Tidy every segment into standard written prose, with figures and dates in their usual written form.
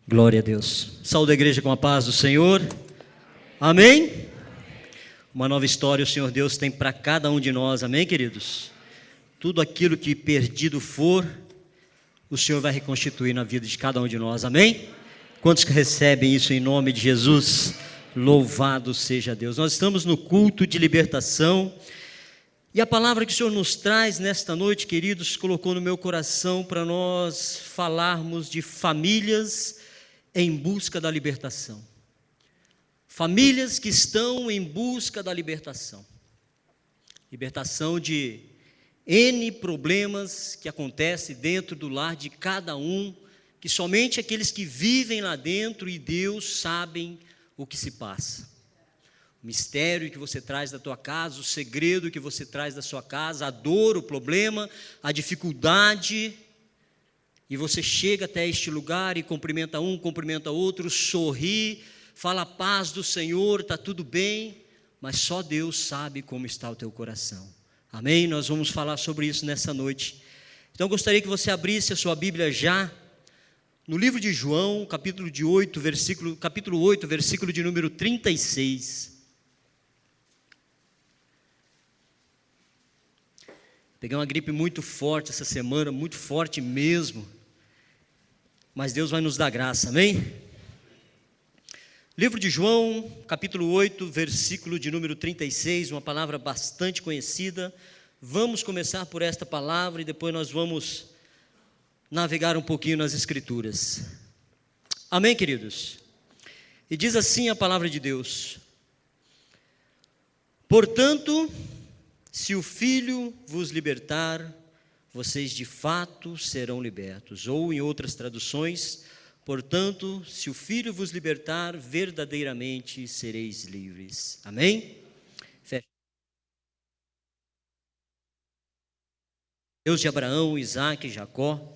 Glória a Deus. Saúde a igreja com a paz do Senhor. Amém? Uma nova história o Senhor Deus tem para cada um de nós. Amém, queridos? Tudo aquilo que perdido for, o Senhor vai reconstituir na vida de cada um de nós. Amém? Quantos que recebem isso em nome de Jesus? Louvado seja Deus. Nós estamos no culto de libertação. E a palavra que o Senhor nos traz nesta noite, queridos, colocou no meu coração para nós falarmos de famílias em busca da libertação. Famílias que estão em busca da libertação. Libertação de N problemas que acontecem dentro do lar de cada um, que somente aqueles que vivem lá dentro e Deus sabem o que se passa. O mistério que você traz da tua casa, o segredo que você traz da sua casa, a dor, o problema, a dificuldade. E você chega até este lugar e cumprimenta um, cumprimenta outro, sorri, fala a paz do Senhor, está tudo bem, mas só Deus sabe como está o teu coração. Amém? Nós vamos falar sobre isso nessa noite. Então eu gostaria que você abrisse a sua Bíblia já, no livro de João, capítulo 8, versículo de número 36. Peguei uma gripe muito forte essa semana, muito forte mesmo. Mas Deus vai nos dar graça, amém? Livro de João, capítulo 8, versículo de número 36, uma palavra bastante conhecida. Vamos começar por esta palavra e depois nós vamos navegar um pouquinho nas Escrituras. Amém, queridos? E diz assim a palavra de Deus: portanto, se o Filho vos libertar, vocês de fato serão libertos. Ou em outras traduções, portanto, se o Filho vos libertar, verdadeiramente sereis livres. Amém? Fecha. Deus de Abraão, Isaque e Jacó,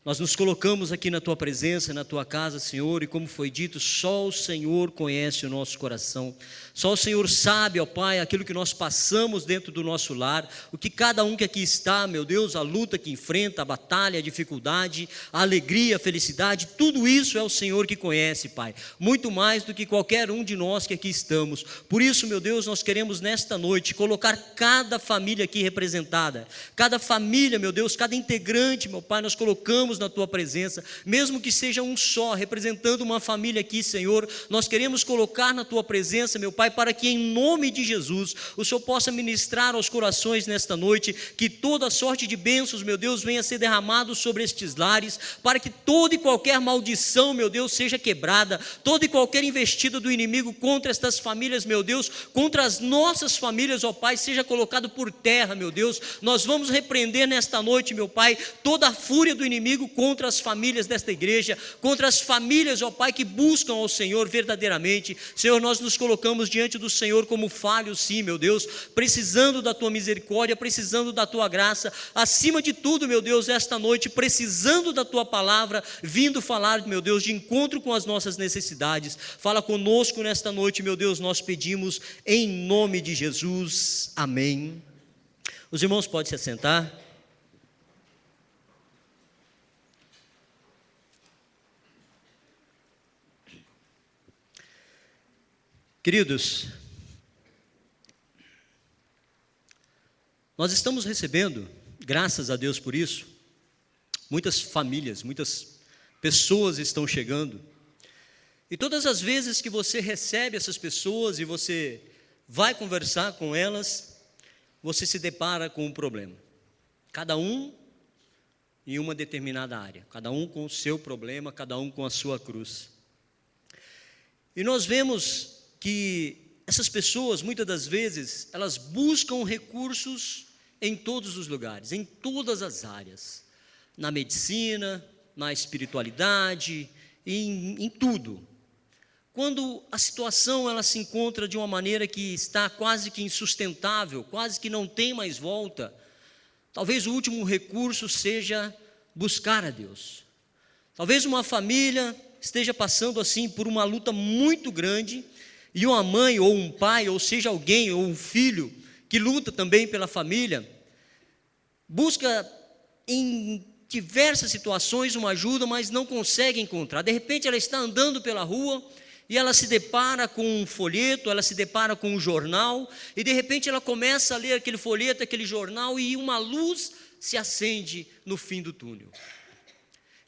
nós nos colocamos aqui na Tua presença, na Tua casa, Senhor, e como foi dito, só o Senhor conhece o nosso coração, só o Senhor sabe, ó Pai, aquilo que nós passamos dentro do nosso lar, o que cada um que aqui está, meu Deus, a luta que enfrenta, a batalha, a dificuldade, a alegria, a felicidade, tudo isso é o Senhor que conhece, Pai, muito mais do que qualquer um de nós que aqui estamos. Por isso, meu Deus, nós queremos nesta noite colocar cada família aqui representada, cada família, meu Deus, cada integrante, meu Pai, nós colocamos na Tua presença, mesmo que seja um só, representando uma família aqui, Senhor, nós queremos colocar na Tua presença, meu Pai, para que em nome de Jesus, o Senhor possa ministrar aos corações nesta noite, que toda sorte de bênçãos, meu Deus, venha ser derramado sobre estes lares, para que toda e qualquer maldição, meu Deus, seja quebrada, toda e qualquer investida do inimigo contra estas famílias, meu Deus, contra as nossas famílias, ó Pai, seja colocado por terra, meu Deus. Nós vamos repreender nesta noite, meu Pai, toda a fúria do inimigo contra as famílias desta igreja, contra as famílias, ó Pai, que buscam ao Senhor verdadeiramente. Senhor, nós nos colocamos diante do Senhor como falhos, sim, meu Deus, precisando da Tua misericórdia, precisando da Tua graça, acima de tudo, meu Deus, esta noite, precisando da Tua palavra, vindo falar, meu Deus, de encontro com as nossas necessidades. Fala conosco nesta noite, meu Deus, nós pedimos em nome de Jesus, amém. Os irmãos podem se assentar. Queridos, nós estamos recebendo, graças a Deus por isso, muitas famílias, muitas pessoas estão chegando, e todas as vezes que você recebe essas pessoas e você vai conversar com elas, você se depara com um problema, cada um em uma determinada área, cada um com o seu problema, cada um com a sua cruz. E nós vemos que essas pessoas, muitas das vezes, elas buscam recursos em todos os lugares, em todas as áreas, na medicina, na espiritualidade, em tudo. Quando a situação ela se encontra de uma maneira que está quase que insustentável, quase que não tem mais volta, talvez o último recurso seja buscar a Deus. Talvez uma família esteja passando assim por uma luta muito grande, e uma mãe ou um pai, ou seja alguém, ou um filho, que luta também pela família, busca em diversas situações uma ajuda, mas não consegue encontrar. De repente ela está andando pela rua e ela se depara com um folheto, ela se depara com um jornal, e de repente ela começa a ler aquele folheto, aquele jornal, e uma luz se acende no fim do túnel.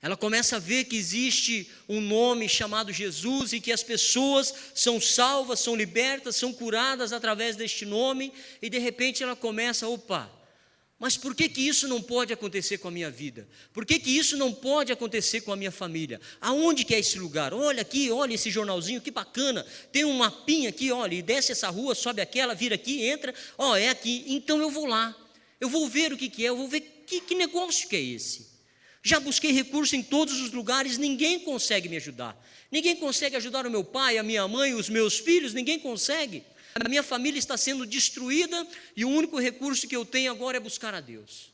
Ela começa a ver que existe um nome chamado Jesus e que as pessoas são salvas, são libertas, são curadas através deste nome, e de repente ela começa, opa, mas por que isso não pode acontecer com a minha vida? Por que isso não pode acontecer com a minha família? Aonde que é esse lugar? Olha aqui, olha esse jornalzinho, que bacana, tem um mapinha aqui, olha, e desce essa rua, sobe aquela, vira aqui, entra, ó, é aqui, então eu vou lá, eu vou ver o que é, eu vou ver que negócio que é esse. Já busquei recurso em todos os lugares, ninguém consegue me ajudar. Ninguém consegue ajudar o meu pai, a minha mãe, os meus filhos, ninguém consegue. A minha família está sendo destruída e o único recurso que eu tenho agora é buscar a Deus.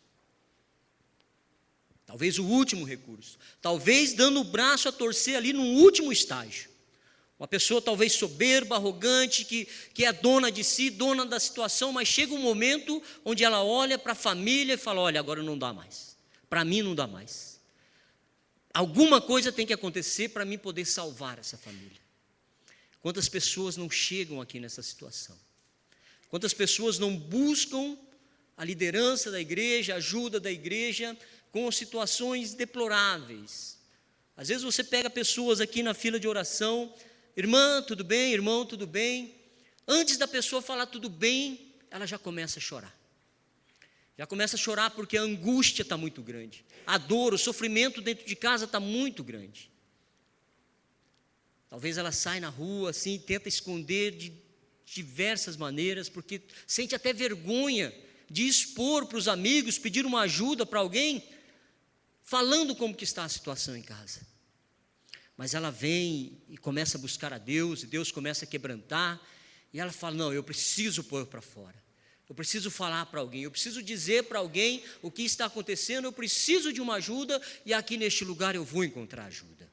Talvez o último recurso. Talvez dando o braço a torcer ali num último estágio. Uma pessoa talvez soberba, arrogante, que é dona de si, dona da situação, mas chega um momento onde ela olha para a família e fala, olha, agora não dá mais. Para mim não dá mais. Alguma coisa tem que acontecer para mim poder salvar essa família. Quantas pessoas não chegam aqui nessa situação? Quantas pessoas não buscam a liderança da igreja, a ajuda da igreja, com situações deploráveis? Às vezes você pega pessoas aqui na fila de oração, irmã, tudo bem? Irmão, tudo bem? Antes da pessoa falar tudo bem, ela já começa a chorar. Já começa a chorar porque a angústia está muito grande. A dor, o sofrimento dentro de casa está muito grande. Talvez ela saia na rua assim e tenta esconder de diversas maneiras, porque sente até vergonha de expor para os amigos, pedir uma ajuda para alguém, falando como que está a situação em casa. Mas ela vem e começa a buscar a Deus, e Deus começa a quebrantar, e ela fala, não, eu preciso pôr para fora. Eu preciso falar para alguém, eu preciso dizer para alguém o que está acontecendo, eu preciso de uma ajuda, e aqui neste lugar eu vou encontrar ajuda.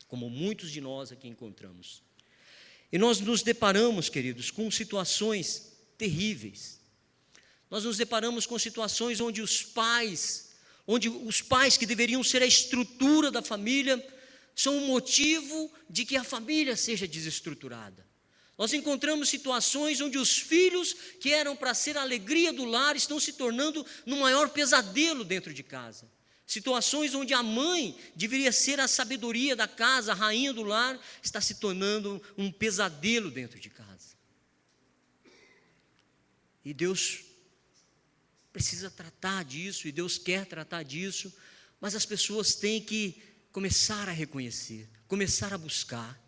Como muitos de nós aqui encontramos. E nós nos deparamos, queridos, com situações terríveis. Nós nos deparamos com situações onde os pais que deveriam ser a estrutura da família, são o motivo de que a família seja desestruturada. Nós encontramos situações onde os filhos que eram para ser a alegria do lar estão se tornando no maior pesadelo dentro de casa. Situações onde a mãe deveria ser a sabedoria da casa, a rainha do lar, está se tornando um pesadelo dentro de casa. E Deus precisa tratar disso, e Deus quer tratar disso, mas as pessoas têm que começar a reconhecer, começar a buscar.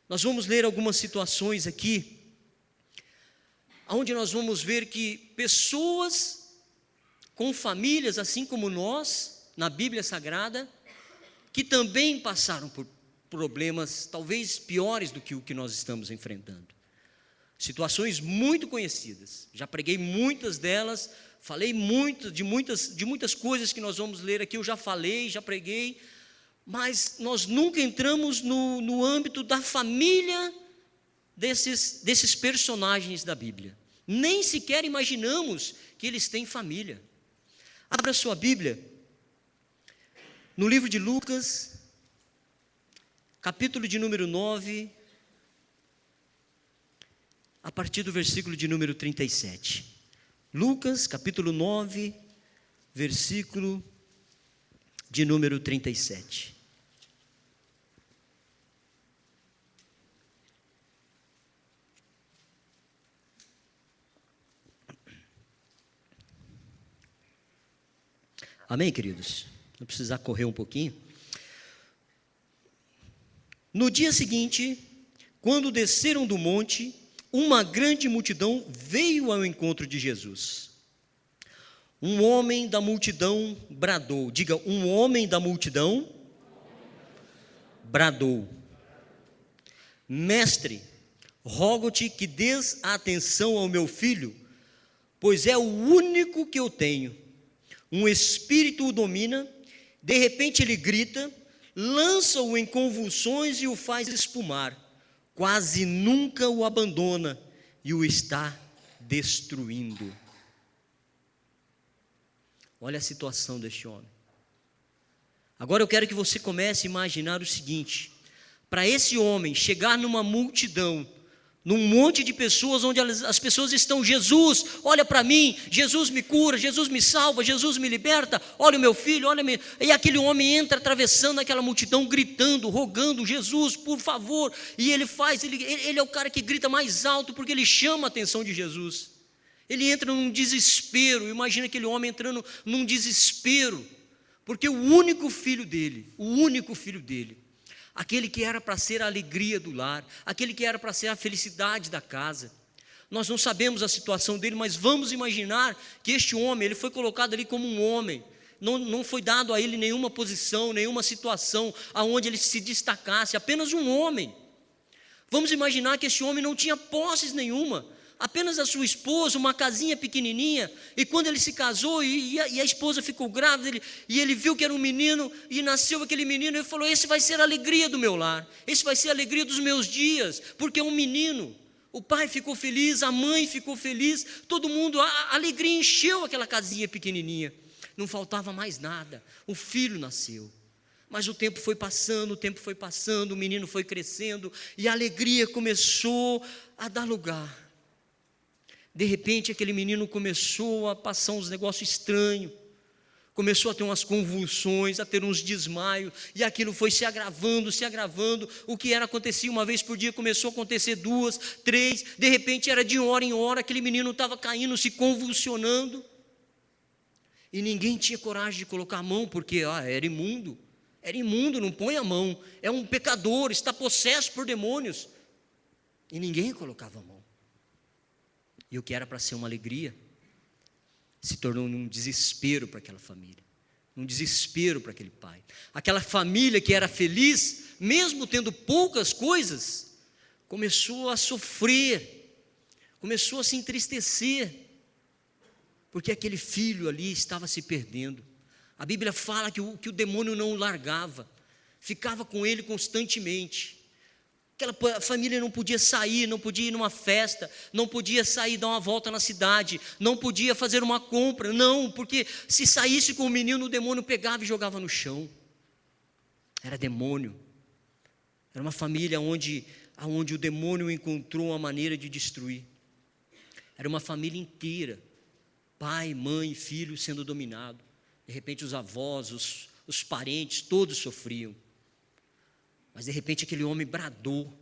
Nós vamos ler algumas situações aqui, onde nós vamos ver que pessoas com famílias, assim como nós, na Bíblia Sagrada, que também passaram por problemas talvez piores do que o que nós estamos enfrentando. Situações muito conhecidas, já preguei muitas delas, falei muito de muitas coisas que nós vamos ler aqui, eu já falei, já preguei, mas nós nunca entramos no âmbito da família desses personagens da Bíblia. Nem sequer imaginamos que eles têm família. Abra sua Bíblia, no livro de Lucas, capítulo de número 9, a partir do versículo de número 37. Lucas, capítulo 9, versículo de número 37. Amém, queridos? Vou precisar correr um pouquinho. No dia seguinte, quando desceram do monte, uma grande multidão veio ao encontro de Jesus. Um homem da multidão bradou. Diga, um homem da multidão bradou: Mestre, rogo-te que dês atenção ao meu filho, pois é o único que eu tenho. Um espírito o domina, de repente ele grita, lança-o em convulsões e o faz espumar. Quase nunca o abandona e o está destruindo. Olha a situação deste homem. Agora eu quero que você comece a imaginar o seguinte: para esse homem chegar numa multidão, num monte de pessoas, onde as pessoas estão: Jesus, olha para mim, Jesus me cura, Jesus me salva, Jesus me liberta, olha o meu filho, olha-me. E aquele homem entra atravessando aquela multidão, gritando, rogando: Jesus, por favor. E ele é o cara que grita mais alto, porque ele chama a atenção de Jesus. Ele entra num desespero. Imagina aquele homem entrando num desespero, porque o único filho dele, aquele que era para ser a alegria do lar, aquele que era para ser a felicidade da casa. Nós não sabemos a situação dele, mas vamos imaginar que este homem, ele foi colocado ali como um homem. Não foi dado a ele nenhuma posição, nenhuma situação aonde ele se destacasse, apenas um homem. Vamos imaginar que este homem não tinha posses nenhuma, apenas a sua esposa, uma casinha pequenininha. E quando ele se casou e a esposa ficou grávida, e ele viu que era um menino, e nasceu aquele menino, ele falou: esse vai ser a alegria do meu lar, esse vai ser a alegria dos meus dias, porque é um menino. O pai ficou feliz, a mãe ficou feliz, todo mundo, a alegria encheu aquela casinha pequenininha. Não faltava mais nada, o filho nasceu. Mas o tempo foi passando, o menino foi crescendo, e a alegria começou a dar lugar. De repente aquele menino começou a passar uns negócios estranhos, começou a ter umas convulsões, a ter uns desmaios, e aquilo foi se agravando. O que acontecia uma vez por dia começou a acontecer 2, 3, de repente era de hora em hora, aquele menino estava caindo, se convulsionando, e ninguém tinha coragem de colocar a mão, porque era imundo, não põe a mão, é um pecador, está possesso por demônios, e ninguém colocava a mão. E o que era para ser uma alegria se tornou um desespero para aquela família, um desespero para aquele pai. Aquela família que era feliz, mesmo tendo poucas coisas, começou a sofrer, começou a se entristecer, porque aquele filho ali estava se perdendo. A Bíblia fala que o demônio não o largava, ficava com ele constantemente. Aquela família não podia sair, não podia ir numa festa, não podia sair dar uma volta na cidade, não podia fazer uma compra, não, porque se saísse com o menino, o demônio pegava e jogava no chão. Era demônio. Era uma família onde o demônio encontrou uma maneira de destruir. Era uma família inteira, pai, mãe, filho sendo dominado. De repente os avós, os parentes, todos sofriam. Mas de repente aquele homem bradou.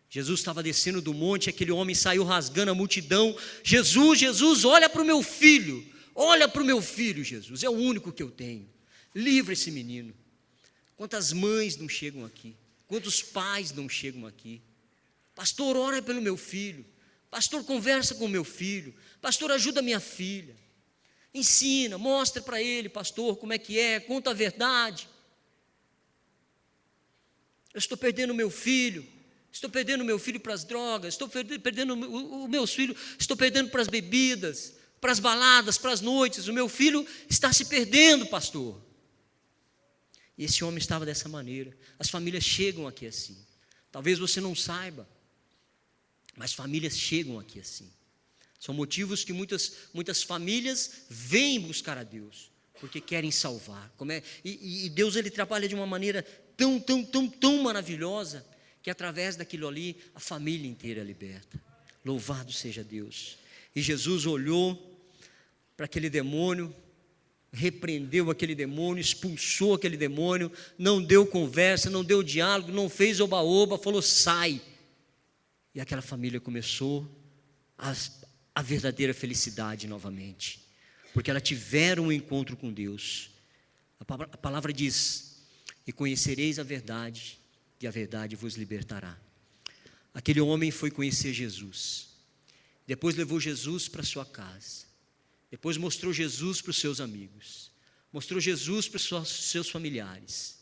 Jesus estava descendo do monte, aquele homem saiu rasgando a multidão: Jesus, Jesus, olha para o meu filho, Jesus, é o único que eu tenho, livra esse menino. Quantas mães não chegam aqui, quantos pais não chegam aqui: pastor, ora pelo meu filho, pastor, conversa com o meu filho, pastor, ajuda a minha filha, ensina, mostra para ele, pastor, como é que é, conta a verdade. Eu estou perdendo o meu filho para as drogas, estou perdendo o meu filho, estou perdendo para as bebidas, para as baladas, para as noites, o meu filho está se perdendo, pastor. E esse homem estava dessa maneira. As famílias chegam aqui assim, talvez você não saiba, mas famílias chegam aqui assim. São motivos que muitas famílias vêm buscar a Deus, porque querem salvar. E Deus, ele trabalha de uma maneira tão maravilhosa, que através daquilo ali, a família inteira é liberta. Louvado seja Deus. E Jesus olhou para aquele demônio, repreendeu aquele demônio, expulsou aquele demônio, não deu conversa, não deu diálogo, não fez oba-oba, falou: sai. E aquela família começou a verdadeira felicidade novamente, porque ela tiveram um encontro com Deus. A palavra diz: e conhecereis a verdade, e a verdade vos libertará. Aquele homem foi conhecer Jesus, depois levou Jesus para sua casa, depois mostrou Jesus para os seus amigos, mostrou Jesus para os seus familiares,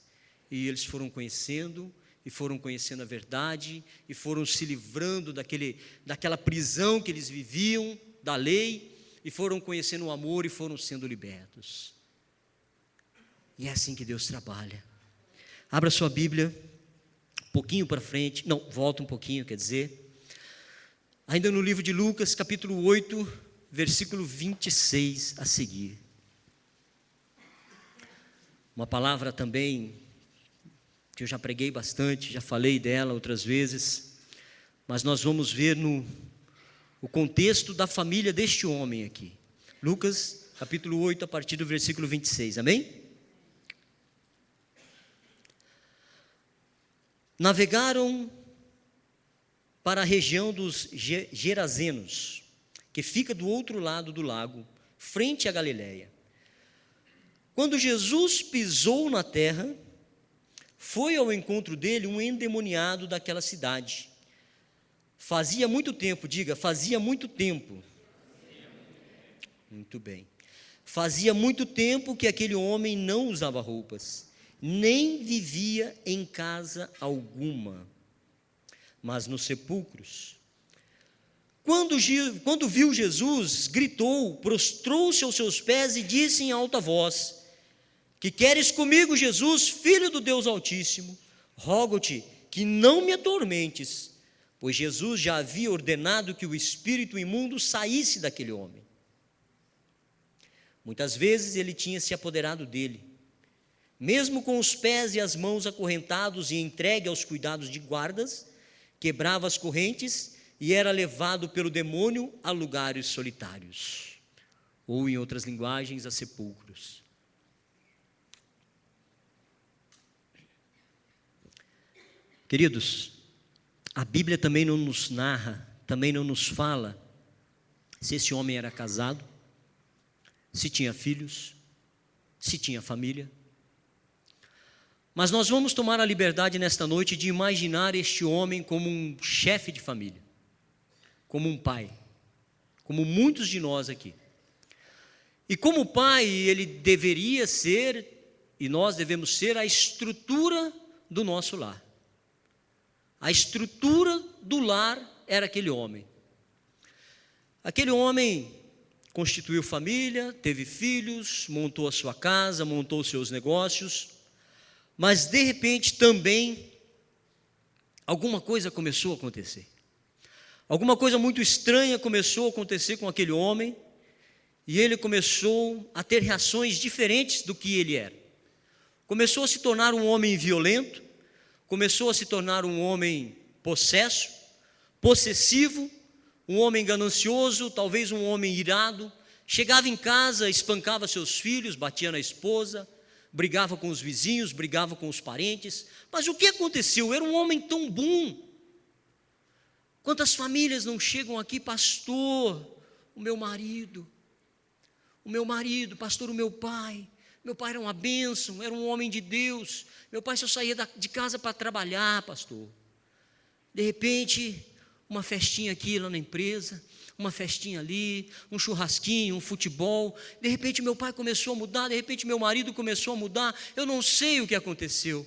e eles foram conhecendo a verdade, e foram se livrando daquela prisão que eles viviam, da lei, e foram conhecendo o amor, e foram sendo libertos. E é assim que Deus trabalha. Abra sua Bíblia, um pouquinho para frente, não, volta um pouquinho, ainda no livro de Lucas, capítulo 8, versículo 26 a seguir. Uma palavra também que eu já preguei bastante, já falei dela outras vezes, mas nós vamos ver o contexto da família deste homem aqui. Lucas, capítulo 8, a partir do versículo 26, amém? Navegaram para a região dos Gerazenos, que fica do outro lado do lago, frente à Galileia. Quando Jesus pisou na terra, foi ao encontro dele um endemoniado daquela cidade. Fazia muito tempo, diga, fazia muito tempo. Muito bem. Fazia muito tempo que aquele homem não usava roupas, nem vivia em casa alguma, mas nos sepulcros. Quando viu Jesus, gritou, prostrou-se aos seus pés e disse em alta voz: que queres comigo, Jesus, Filho do Deus Altíssimo? Rogo-te que não me atormentes, pois Jesus já havia ordenado que o espírito imundo saísse daquele homem. Muitas vezes ele tinha se apoderado dele, mesmo com os pés e as mãos acorrentados e entregue aos cuidados de guardas, quebrava as correntes e era levado pelo demônio a lugares solitários, ou em outras linguagens, a sepulcros. Queridos, a Bíblia também não nos narra, também não nos fala se esse homem era casado, se tinha filhos, se tinha família. Mas nós vamos tomar a liberdade nesta noite de imaginar este homem como um chefe de família, como um pai, como muitos de nós aqui. E como pai, ele deveria ser, e nós devemos ser, a estrutura do nosso lar. A estrutura do lar era aquele homem. Aquele homem constituiu família, teve filhos, montou a sua casa, montou os seus negócios, mas de repente também alguma coisa começou a acontecer. Alguma coisa muito estranha começou a acontecer com aquele homem, e ele começou a ter reações diferentes do que ele era. Começou a se tornar um homem violento, começou a se tornar um homem possesso, possessivo, um homem ganancioso, talvez um homem irado. Chegava em casa, espancava seus filhos, batia na esposa, brigava com os vizinhos, brigava com os parentes. Mas o que aconteceu? Era um homem tão bom. Quantas famílias não chegam aqui, pastor, o meu marido, pastor, o meu pai era uma bênção, era um homem de Deus. Meu pai só saía de casa para trabalhar, pastor. De repente, uma festinha aqui lá na empresa, uma festinha ali, um churrasquinho, um futebol. De repente meu pai começou a mudar, de repente meu marido começou a mudar. Eu não sei o que aconteceu.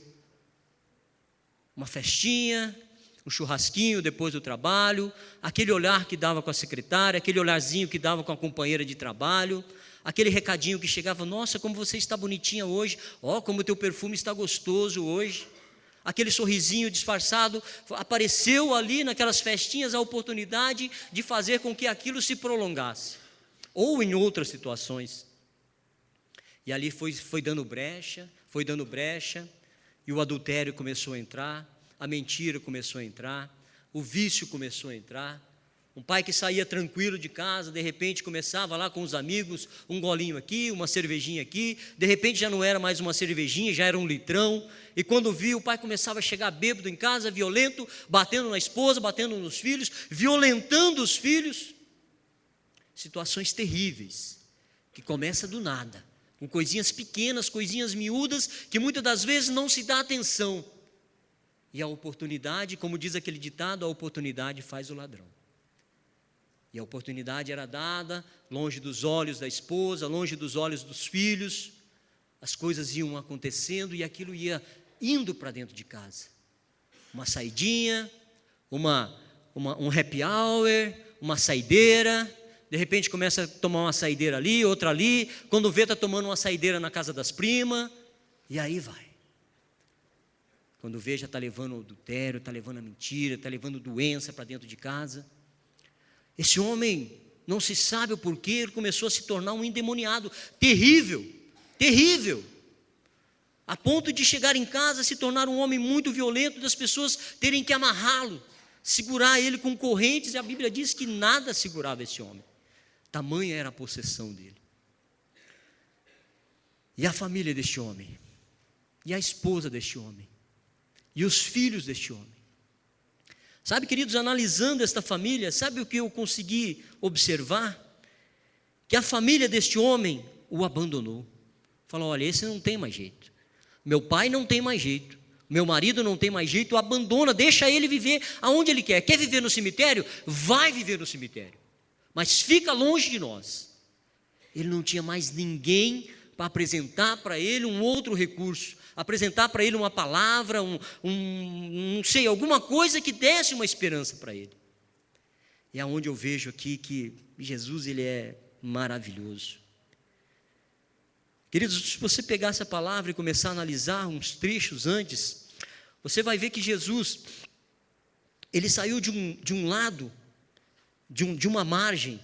Uma festinha, um churrasquinho depois do trabalho, aquele olhar que dava com a secretária, aquele olharzinho que dava com a companheira de trabalho, aquele recadinho que chegava: nossa, como você está bonitinha hoje, ó, como o teu perfume está gostoso hoje. Aquele sorrisinho disfarçado, apareceu ali naquelas festinhas a oportunidade de fazer com que aquilo se prolongasse, ou em outras situações. E ali foi dando brecha, e o adultério começou a entrar, a mentira começou a entrar, o vício começou a entrar. Um pai que saía tranquilo de casa, de repente começava lá com os amigos, um golinho aqui, uma cervejinha aqui, de repente já não era mais uma cervejinha, já era um litrão, e quando viu, o pai começava a chegar bêbado em casa, violento, batendo na esposa, batendo nos filhos, violentando os filhos. Situações terríveis, que começa do nada, com coisinhas pequenas, coisinhas miúdas, que muitas das vezes não se dá atenção. E a oportunidade, como diz aquele ditado, a oportunidade faz o ladrão. E a oportunidade era dada, longe dos olhos da esposa, longe dos olhos dos filhos. As coisas iam acontecendo e aquilo ia indo para dentro de casa. Uma saidinha, um happy hour, uma saideira. De repente começa a tomar uma saideira ali, outra ali. Quando vê, está tomando uma saideira na casa das primas. E aí vai. Quando vê, já está levando o adultério, está levando a mentira, está levando doença para dentro de casa. Esse homem, não se sabe o porquê, ele começou a se tornar um endemoniado, terrível, terrível. a ponto de chegar em casa, se tornar um homem muito violento, das pessoas terem que amarrá-lo, segurar ele com correntes, e a Bíblia diz que nada segurava esse homem, tamanha era a possessão dele. E a família deste homem, e a esposa deste homem, e os filhos deste homem. Sabe, queridos, analisando esta família, sabe o que eu consegui observar? Que a família deste homem o abandonou. Falou: olha, esse não tem mais jeito, meu pai não tem mais jeito, meu marido não tem mais jeito, o abandona, deixa ele viver aonde ele quer. Quer viver no cemitério? Vai viver no cemitério, mas fica longe de nós. Ele não tinha mais ninguém para apresentar para ele um outro recurso, apresentar para ele uma palavra, não sei, alguma coisa que desse uma esperança para ele. E é onde eu vejo aqui que Jesus, ele é maravilhoso. Queridos, se você pegar essa palavra e começar a analisar uns trechos antes, você vai ver que Jesus, ele saiu de um lado, de uma margem,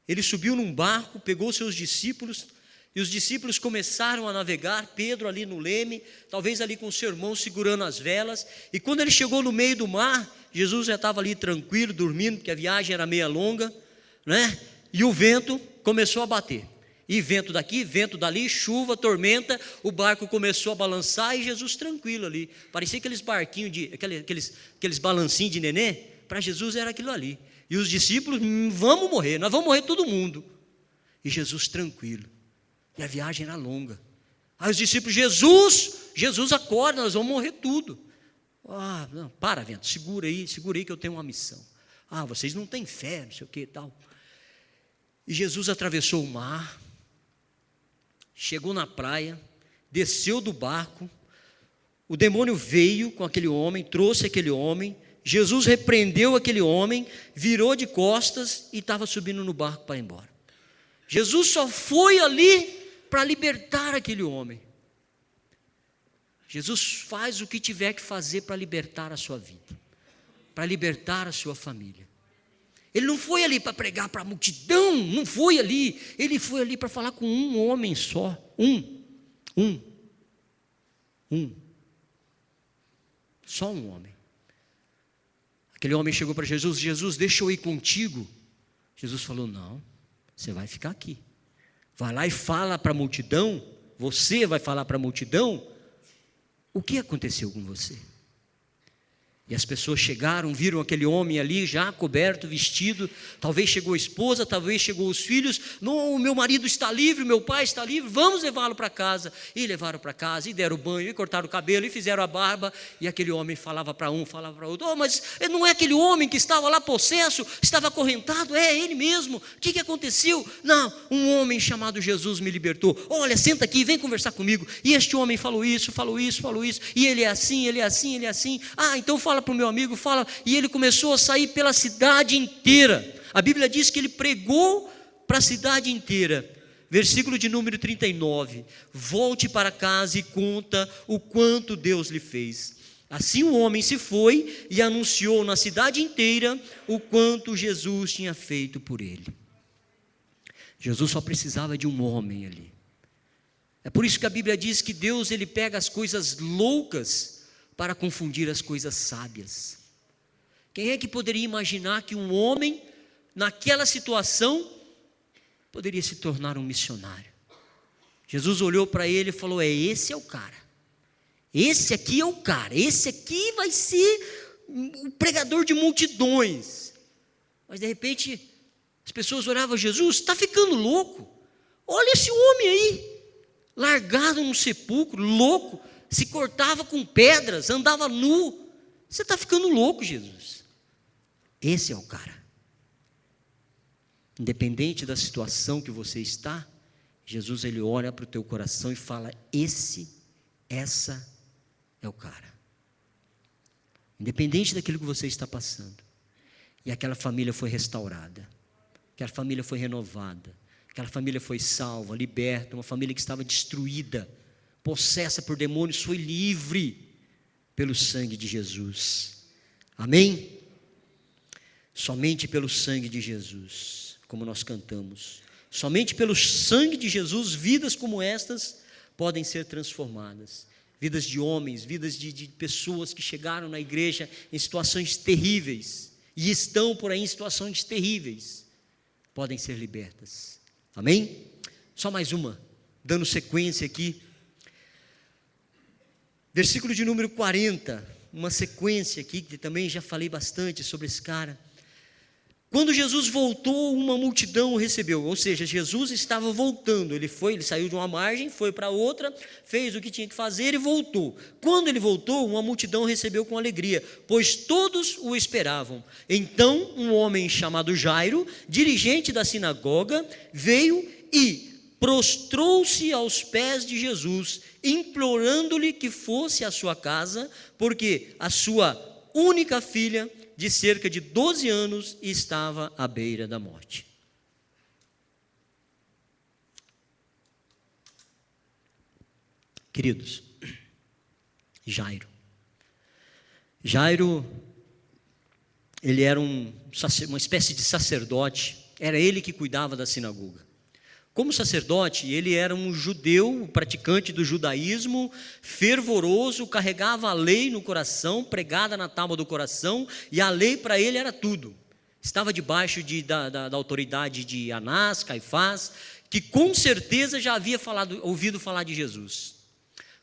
ele subiu num barco, pegou seus discípulos, e os discípulos começaram a navegar, Pedro ali no leme, talvez ali com o seu irmão segurando as velas, e quando ele chegou no meio do mar, Jesus já estava ali tranquilo, dormindo, porque a viagem era meia longa, né? E o vento começou a bater, e vento daqui, vento dali, chuva, tormenta, o barco começou a balançar, e Jesus tranquilo ali, parecia aqueles barquinhos, aqueles balancinhos de nenê. Para Jesus era aquilo ali, e os discípulos: vamos morrer, nós vamos morrer todo mundo, e Jesus tranquilo, e a viagem era longa. Aí os discípulos: Jesus acorda, nós vamos morrer tudo. Não, para, vento, segura aí que eu tenho uma missão. Vocês não têm fé, não sei o que e tal. E Jesus atravessou o mar, chegou na praia, desceu do barco, o demônio veio com aquele homem, trouxe aquele homem, Jesus repreendeu aquele homem, virou de costas e estava subindo no barco para ir embora. Jesus só foi ali para libertar aquele homem. Jesus faz o que tiver que fazer para libertar a sua vida, para libertar a sua família. Ele não foi ali para pregar para a multidão, não foi ali, ele foi ali para falar com um homem só, só um homem. Aquele homem chegou para Jesus: Jesus, deixa eu ir contigo. Jesus falou: não, você vai ficar aqui, vai lá e fala para a multidão, você vai falar para a multidão o que aconteceu com você. E as pessoas chegaram, viram aquele homem ali já coberto, vestido, talvez chegou a esposa, talvez chegou os filhos: não, o meu marido está livre, o meu pai está livre, vamos levá-lo para casa. E levaram para casa, e deram banho, e cortaram o cabelo, e fizeram a barba, e aquele homem falava para um, falava para outro: mas não é aquele homem que estava lá possesso, estava acorrentado? É ele mesmo. O que aconteceu? Não, um homem chamado Jesus me libertou. Olha, senta aqui, vem conversar comigo. E este homem falou isso, e ele é assim, ele é assim, ele é assim. Então fala para o meu amigo, fala. E ele começou a sair pela cidade inteira. A Bíblia diz que ele pregou para a cidade inteira. Versículo de número 39: volte para casa e conta o quanto Deus lhe fez. Assim o homem se foi e anunciou na cidade inteira o quanto Jesus tinha feito por ele. Jesus só precisava de um homem ali. É por isso que a Bíblia diz que Deus, ele pega as coisas loucas para confundir as coisas sábias. Quem é que poderia imaginar que um homem, naquela situação, poderia se tornar um missionário? Jesus olhou para ele e falou: esse é o cara, esse aqui é o cara, esse aqui vai ser o pregador de multidões. Mas de repente, as pessoas olhavam: Jesus, está ficando louco? Olha esse homem aí, largado num sepulcro, louco, se cortava com pedras, andava nu. Você está ficando louco, Jesus. Esse é o cara. Independente da situação que você está, Jesus, ele olha para o teu coração e fala: essa é o cara. Independente daquilo que você está passando. E aquela família foi restaurada, aquela família foi renovada, aquela família foi salva, liberta. Uma família que estava destruída, possessa por demônios, foi livre pelo sangue de Jesus. Amém? Somente pelo sangue de Jesus, como nós cantamos, somente pelo sangue de Jesus, vidas como estas podem ser transformadas. Vidas de homens, vidas de pessoas que chegaram na igreja em situações terríveis e estão por aí em situações terríveis, podem ser libertas. Amém? Só mais uma, dando sequência aqui. Versículo de número 40, uma sequência aqui, que também já falei bastante sobre esse cara. Quando Jesus voltou, uma multidão o recebeu, ou seja, Jesus estava voltando, ele saiu de uma margem, foi para outra, fez o que tinha que fazer e voltou. Quando ele voltou, uma multidão o recebeu com alegria, pois todos o esperavam. Então, um homem chamado Jairo, dirigente da sinagoga, veio e prostrou-se aos pés de Jesus, implorando-lhe que fosse à sua casa, porque a sua única filha, de cerca de 12 anos, estava à beira da morte. Queridos, Jairo, ele era uma espécie de sacerdote, era ele que cuidava da sinagoga. Como sacerdote, ele era um judeu, praticante do judaísmo, fervoroso, carregava a lei no coração, pregada na tábua do coração, e a lei para ele era tudo. Estava debaixo da autoridade de Anás, Caifás, que com certeza já havia ouvido falar de Jesus.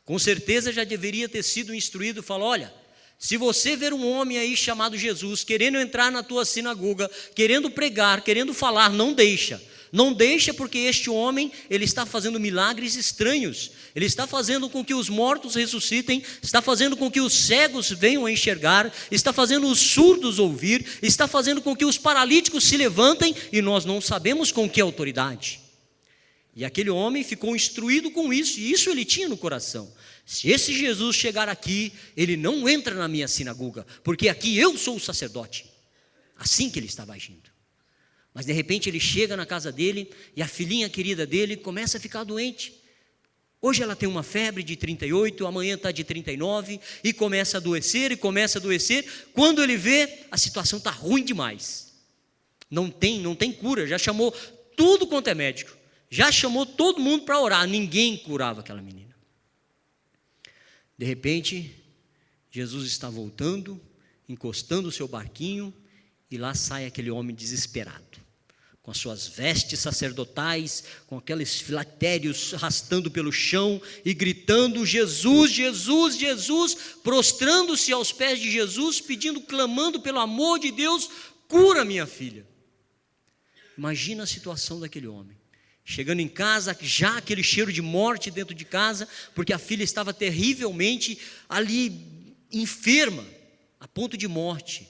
Com certeza já deveria ter sido instruído, falou: olha, se você ver um homem aí chamado Jesus, querendo entrar na tua sinagoga, querendo pregar, querendo falar, não deixa. Não deixa, porque este homem, ele está fazendo milagres estranhos, ele está fazendo com que os mortos ressuscitem, está fazendo com que os cegos venham a enxergar, está fazendo os surdos ouvir, está fazendo com que os paralíticos se levantem, e nós não sabemos com que autoridade. E aquele homem ficou instruído com isso, e isso ele tinha no coração: se esse Jesus chegar aqui, ele não entra na minha sinagoga, porque aqui eu sou o sacerdote. Assim que ele estava agindo. Mas de repente ele chega na casa dele e a filhinha querida dele começa a ficar doente. Hoje ela tem uma febre de 38, amanhã está de 39 e começa a adoecer e começa a adoecer. Quando ele vê, a situação está ruim demais. Não tem cura, já chamou tudo quanto é médico. Já chamou todo mundo para orar, ninguém curava aquela menina. De repente, Jesus está voltando, encostando o seu barquinho e lá sai aquele homem desesperado, com as suas vestes sacerdotais, com aqueles filactérios arrastando pelo chão e gritando: Jesus, Jesus, Jesus, prostrando-se aos pés de Jesus, pedindo, clamando: pelo amor de Deus, cura minha filha. Imagina a situação daquele homem, chegando em casa, já aquele cheiro de morte dentro de casa, porque a filha estava terrivelmente ali, enferma, a ponto de morte.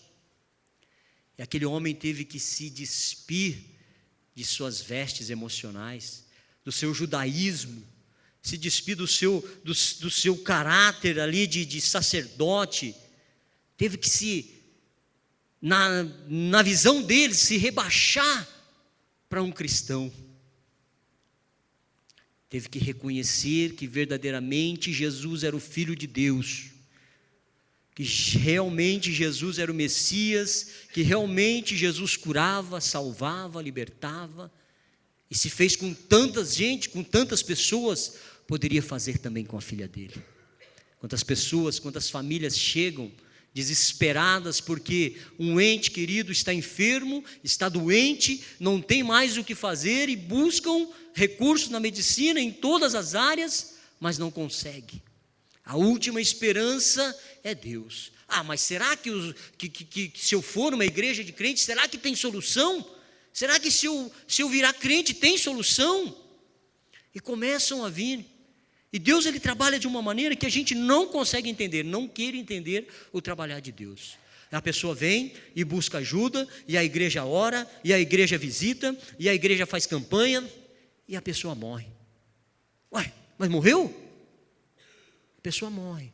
E aquele homem teve que se despir de suas vestes emocionais, do seu judaísmo, se despir do seu caráter ali de sacerdote, teve que na visão dele, se rebaixar para um cristão. Teve que reconhecer que verdadeiramente Jesus era o Filho de Deus, que realmente Jesus era o Messias, que realmente Jesus curava, salvava, libertava, e se fez com tanta gente, com tantas pessoas, poderia fazer também com a filha dele. Quantas pessoas, quantas famílias chegam desesperadas porque um ente querido está enfermo, está doente, não tem mais o que fazer e buscam recursos na medicina, em todas as áreas, mas não consegue. A última esperança é Deus. Mas será que se eu for numa igreja de crentes, será que tem solução? Será que se eu virar crente tem solução? E começam a vir. E Deus, ele trabalha de uma maneira que a gente não consegue entender, não quer entender o trabalhar de Deus. A pessoa vem e busca ajuda, e a igreja ora, e a igreja visita, e a igreja faz campanha, e a pessoa morre. Mas morreu? A pessoa morre.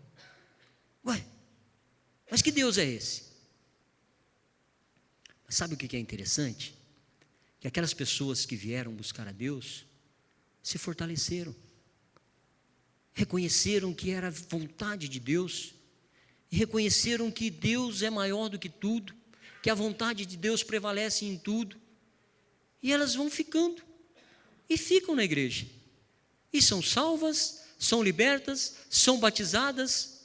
Mas que Deus é esse? Mas sabe o que é interessante? Que aquelas pessoas que vieram buscar a Deus se fortaleceram, reconheceram que era a vontade de Deus, e reconheceram que Deus é maior do que tudo, que a vontade de Deus prevalece em tudo, e elas vão ficando, e ficam na igreja, e são salvas, são libertas, são batizadas,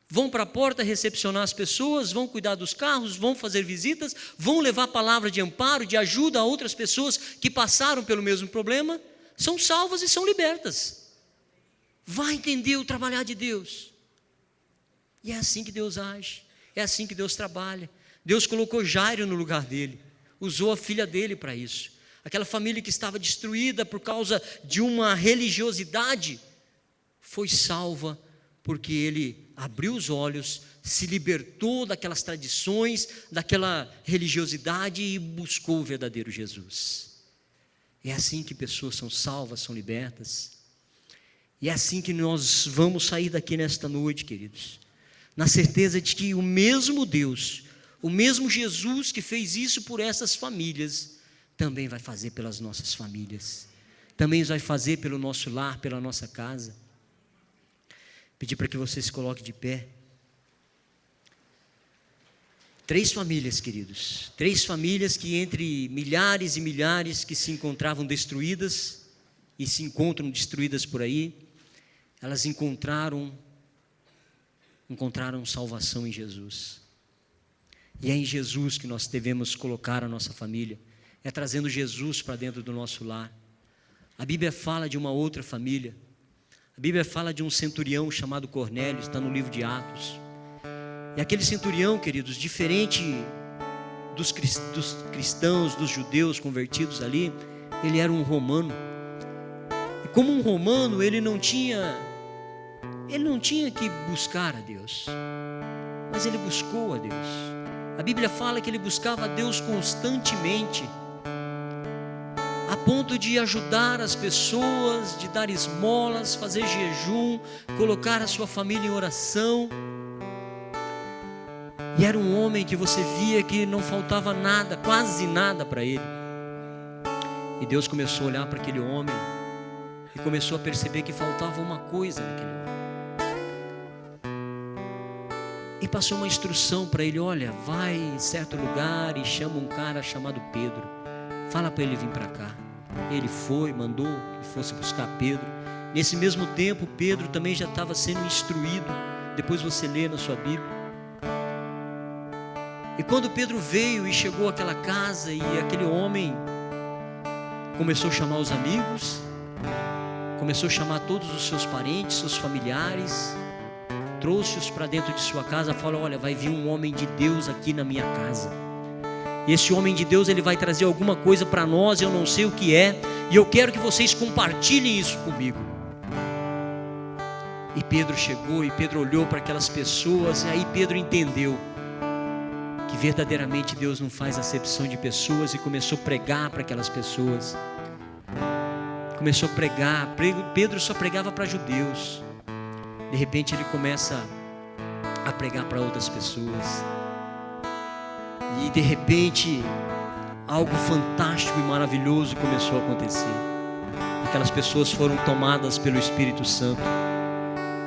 vão para a porta recepcionar as pessoas, vão cuidar dos carros, vão fazer visitas, vão levar palavra de amparo, de ajuda a outras pessoas que passaram pelo mesmo problema, são salvas e são libertas. Vai entender o trabalhar de Deus. E é assim que Deus age, é assim que Deus trabalha. Deus colocou Jairo no lugar dele, usou a filha dele para isso. Aquela família que estava destruída por causa de uma religiosidade, foi salva porque ele abriu os olhos, se libertou daquelas tradições, daquela religiosidade e buscou o verdadeiro Jesus. É assim que pessoas são salvas, são libertas. E é assim que nós vamos sair daqui nesta noite, queridos, na certeza de que o mesmo Deus, o mesmo Jesus que fez isso por essas famílias, também vai fazer pelas nossas famílias, também vai fazer pelo nosso lar, pela nossa casa. Pedir para que você se coloque de pé. 3 famílias, queridos, 3 famílias que entre milhares e milhares que se encontravam destruídas e se encontram destruídas por aí, elas encontraram salvação em Jesus. E é em Jesus que nós devemos colocar a nossa família, é trazendo Jesus para dentro do nosso lar. A Bíblia fala de uma outra família. A Bíblia fala de um centurião chamado Cornélio, está no livro de Atos. E aquele centurião, queridos, diferente dos cristãos, dos judeus convertidos ali, ele era um romano. E como um romano, ele não tinha que buscar a Deus, mas ele buscou a Deus. A Bíblia fala que ele buscava a Deus constantemente, a ponto de ajudar as pessoas, de dar esmolas, fazer jejum, colocar a sua família em oração. E era um homem que você via que não faltava nada, quase nada para ele. E Deus começou a olhar para aquele homem e começou a perceber que faltava uma coisa naquele homem. E passou uma instrução para ele: olha, vai em certo lugar e chama um cara chamado Pedro, fala para ele vir para cá. Ele foi, mandou que fosse buscar Pedro. Nesse mesmo tempo, Pedro também já estava sendo instruído. Depois você lê na sua Bíblia. E quando Pedro veio e chegou àquela casa, e aquele homem começou a chamar os amigos, começou a chamar todos os seus parentes, seus familiares, trouxe-os para dentro de sua casa, falou: olha, vai vir um homem de Deus aqui na minha casa. E esse homem de Deus, ele vai trazer alguma coisa para nós, eu não sei o que é, e eu quero que vocês compartilhem isso comigo. E Pedro chegou, e Pedro olhou para aquelas pessoas, e aí Pedro entendeu que verdadeiramente Deus não faz acepção de pessoas, e começou a pregar para aquelas pessoas. Começou a pregar. Pedro só pregava para judeus. De repente ele começa a pregar para outras pessoas. E de repente algo fantástico e maravilhoso começou a acontecer. Aquelas pessoas foram tomadas pelo Espírito Santo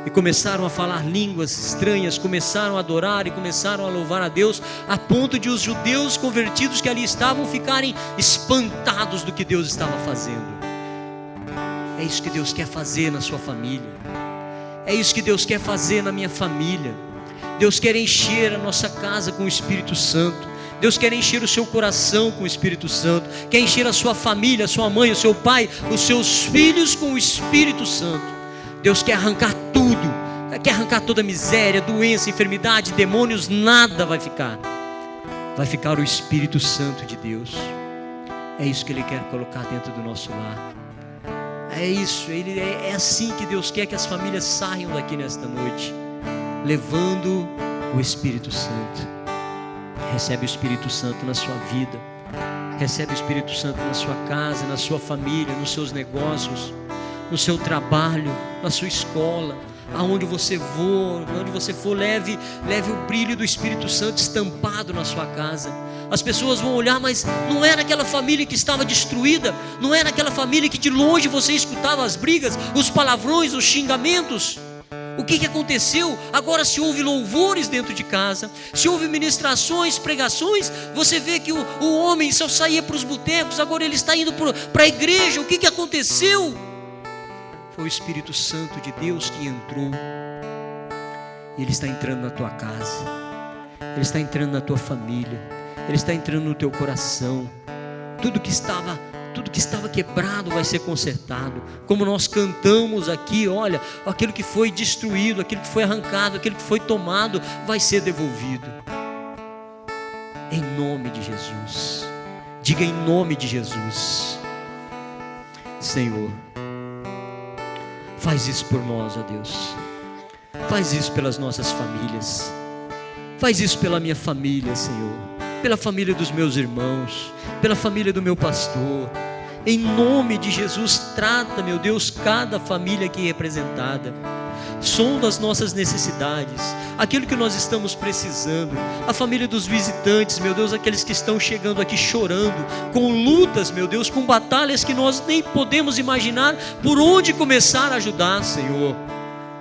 e começaram a falar línguas estranhas, começaram a adorar e começaram a louvar a Deus, a ponto de os judeus convertidos que ali estavam ficarem espantados do que Deus estava fazendo. É isso que Deus quer fazer na sua família. É isso que Deus quer fazer na minha família. Deus quer encher a nossa casa com o Espírito Santo. Deus quer encher o seu coração com o Espírito Santo. Quer encher a sua família, a sua mãe, o seu pai, os seus filhos com o Espírito Santo. Deus quer arrancar tudo, quer arrancar toda miséria, doença, enfermidade, demônios, nada vai ficar. Vai ficar o Espírito Santo de Deus. É isso que Ele quer colocar dentro do nosso lar. É isso, é assim que Deus quer que as famílias saiam daqui nesta noite, levando o Espírito Santo. Recebe o Espírito Santo na sua vida, recebe o Espírito Santo na sua casa, na sua família, nos seus negócios, no seu trabalho, na sua escola, aonde você for, leve o brilho do Espírito Santo estampado na sua casa. As pessoas vão olhar, mas não era aquela família que estava destruída, não era aquela família que de longe você escutava as brigas, os palavrões, os xingamentos. O que aconteceu? Agora se ouve louvores dentro de casa, se ouve ministrações, pregações. Você vê que o homem só saía para os botecos, agora ele está indo para a igreja. O que aconteceu? Foi o Espírito Santo de Deus que entrou. Ele está entrando na tua casa, Ele está entrando na tua família, Ele está entrando no teu coração. Tudo que estava quebrado vai ser consertado. Como nós cantamos aqui, olha, aquilo que foi destruído, aquilo que foi arrancado, aquilo que foi tomado, vai ser devolvido. Em nome de Jesus. Diga em nome de Jesus. Senhor, faz isso por nós, ó Deus. Faz isso pelas nossas famílias. Faz isso pela minha família, Senhor. Pela família dos meus irmãos, pela família do meu pastor. Em nome de Jesus, trata, meu Deus, cada família aqui representada. Sonda as nossas necessidades, aquilo que nós estamos precisando. A família dos visitantes, meu Deus, aqueles que estão chegando aqui chorando, com lutas, meu Deus, com batalhas que nós nem podemos imaginar por onde começar a ajudar, Senhor.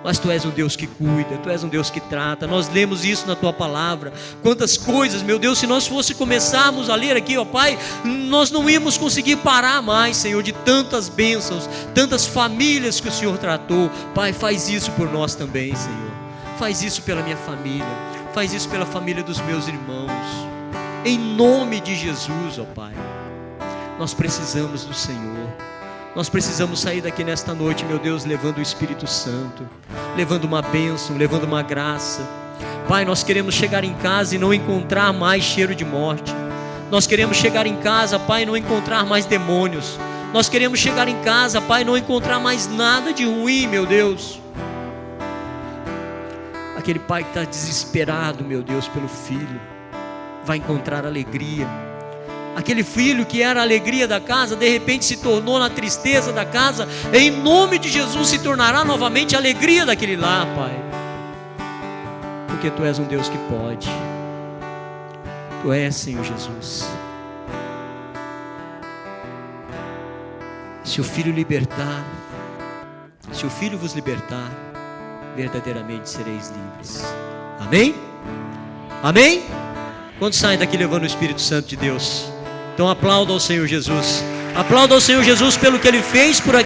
Mas Tu és um Deus que cuida, Tu és um Deus que trata. Nós lemos isso na Tua palavra. Quantas coisas, meu Deus, se nós começarmos a ler aqui, ó Pai, nós não íamos conseguir parar mais, Senhor, de tantas bênçãos, tantas famílias que o Senhor tratou. Pai, faz isso por nós também, Senhor. Faz isso pela minha família, faz isso pela família dos meus irmãos. Em nome de Jesus, ó Pai. Nós precisamos do Senhor. Nós precisamos sair daqui nesta noite, meu Deus, levando o Espírito Santo, levando uma bênção, levando uma graça. Pai, nós queremos chegar em casa e não encontrar mais cheiro de morte. Nós queremos chegar em casa, Pai, e não encontrar mais demônios. Nós queremos chegar em casa, Pai, e não encontrar mais nada de ruim, meu Deus. Aquele pai que está desesperado, meu Deus, pelo filho, vai encontrar alegria. Aquele filho que era a alegria da casa, de repente se tornou na tristeza da casa. Em nome de Jesus se tornará novamente a alegria daquele lar, Pai. Porque Tu és um Deus que pode. Tu és, Senhor Jesus. Se o Filho libertar, se o Filho vos libertar, verdadeiramente sereis livres. Amém? Amém? Quantos saem daqui levando o Espírito Santo de Deus? Então aplauda ao Senhor Jesus. Aplauda ao Senhor Jesus pelo que Ele fez por aqui.